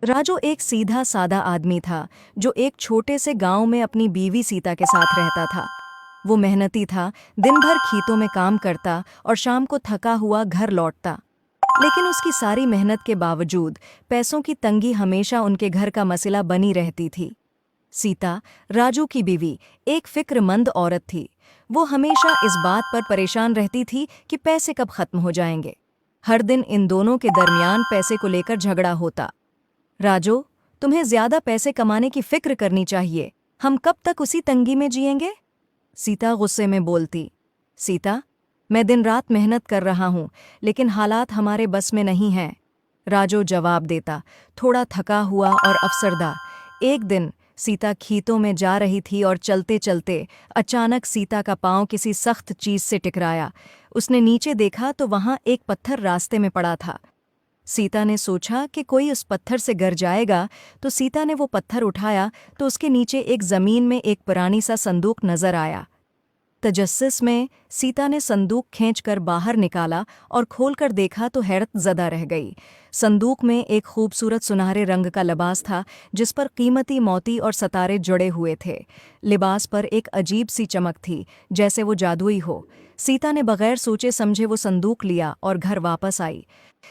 राजू एक सीधा सादा आदमी था जो एक छोटे से गांव में अपनी बीवी सीता के साथ रहता था। वो मेहनती था, दिन भर खेतों में काम करता और शाम को थका हुआ घर लौटता। लेकिन उसकी सारी मेहनत के बावजूद पैसों की तंगी हमेशा उनके घर का मसला बनी रहती थी। सीता, राजू की बीवी, एक फिक्रमंद औरत थी। वो हमेशा इस बात पर परेशान रहती थी कि पैसे कब खत्म हो जाएंगे। हर दिन इन दोनों के दरमियान पैसे को लेकर झगड़ा होता। राजू, तुम्हें ज्यादा पैसे कमाने की फिक्र करनी चाहिए। हम कब तक उसी तंगी में जिएंगे? सीता गुस्से में बोलती। सीता, मैं दिन रात मेहनत कर रहा हूं, लेकिन हालात हमारे बस में नहीं हैं। राजू जवाब देता, थोड़ा थका हुआ और अफसरदा। एक दिन सीता खेतों में जा रही थी और चलते चलते अचानक सीता का पांव किसी सख्त चीज से टकराया। उसने नीचे देखा तो वहां एक पत्थर रास्ते में पड़ा था। सीता ने सोचा कि कोई उस पत्थर से गिर जाएगा, तो सीता ने वो पत्थर उठाया तो उसके नीचे एक जमीन में एक पुरानी सा संदूक नजर आया। तजस्सुस में सीता ने संदूक खींचकर बाहर निकाला और खोलकर देखा तो हैरत ज़दा रह गई। संदूक में एक खूबसूरत सुनहरे रंग का लिबास था, जिस पर कीमती मोती और सितारे जुड़े हुए थे। लिबास पर एक अजीब सी चमक थी, जैसे वो जादुई हो। सीता ने बगैर सोचे समझे वो संदूक लिया और घर वापस आई।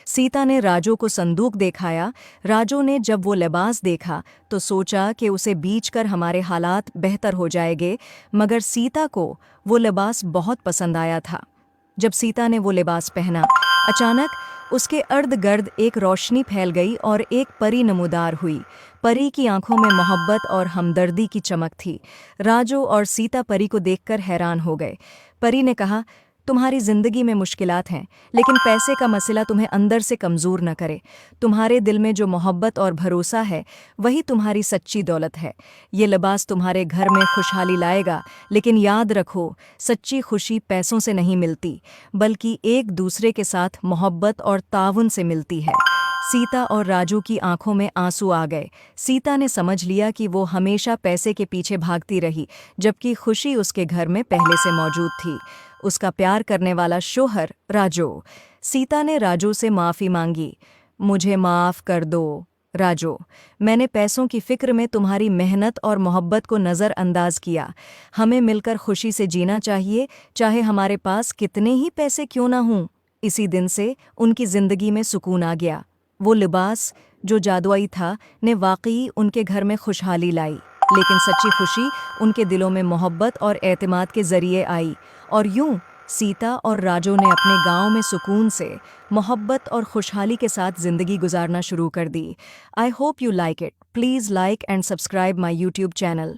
सीता ने राजू को संदूक दिखाया। राजू ने जब वो लिबास देखा तो सोचा कि उसे बेचकर हमारे हालात बेहतर हो जाएंगे, मगर सीता को वो लिबास बहुत पसंद आया था। जब सीता ने वो लिबास पहना, अचानक उसके अर्द गिर्द एक रोशनी फैल गई और एक परी नमूदार हुई। परी की आंखों में मोहब्बत और हमदर्दी की चमक थी। राजू और सीता परी को देखकर हैरान हो गए। परी ने कहा, तुम्हारी जिंदगी में मुश्किलात हैं, लेकिन पैसे का मसला तुम्हें अंदर से कमज़ोर न करे। तुम्हारे दिल में जो मोहब्बत और भरोसा है, वही तुम्हारी सच्ची दौलत है। ये लिबास तुम्हारे घर में खुशहाली लाएगा, लेकिन याद रखो, सच्ची खुशी पैसों से नहीं मिलती, बल्कि एक दूसरे के साथ मोहब्बत और ताउन से मिलती है। सीता और राजू की आंखों में आंसू आ गए। सीता ने समझ लिया कि वो हमेशा पैसे के पीछे भागती रही, जबकि खुशी उसके घर में पहले से मौजूद थी। उसका प्यार करने वाला शोहर राजू। सीता ने राजू से माफ़ी मांगी। मुझे माफ़ कर दो राजू, मैंने पैसों की फिक्र में तुम्हारी मेहनत और मोहब्बत को नज़रअंदाज किया। हमें मिलकर खुशी से जीना चाहिए, चाहे हमारे पास कितने ही पैसे क्यों ना हों। इसी दिन से उनकी ज़िंदगी में सुकून आ गया। वो लिबास जो जादुई था ने वाकई उनके घर में खुशहाली लाई, लेकिन सच्ची खुशी उनके दिलों में मोहब्बत और एतमाद के ज़रिए आई। और यूं सीता और राजू ने अपने गांव में सुकून से, मोहब्बत और खुशहाली के साथ ज़िंदगी गुजारना शुरू कर दी। I hope you like it. Please like and subscribe my YouTube channel.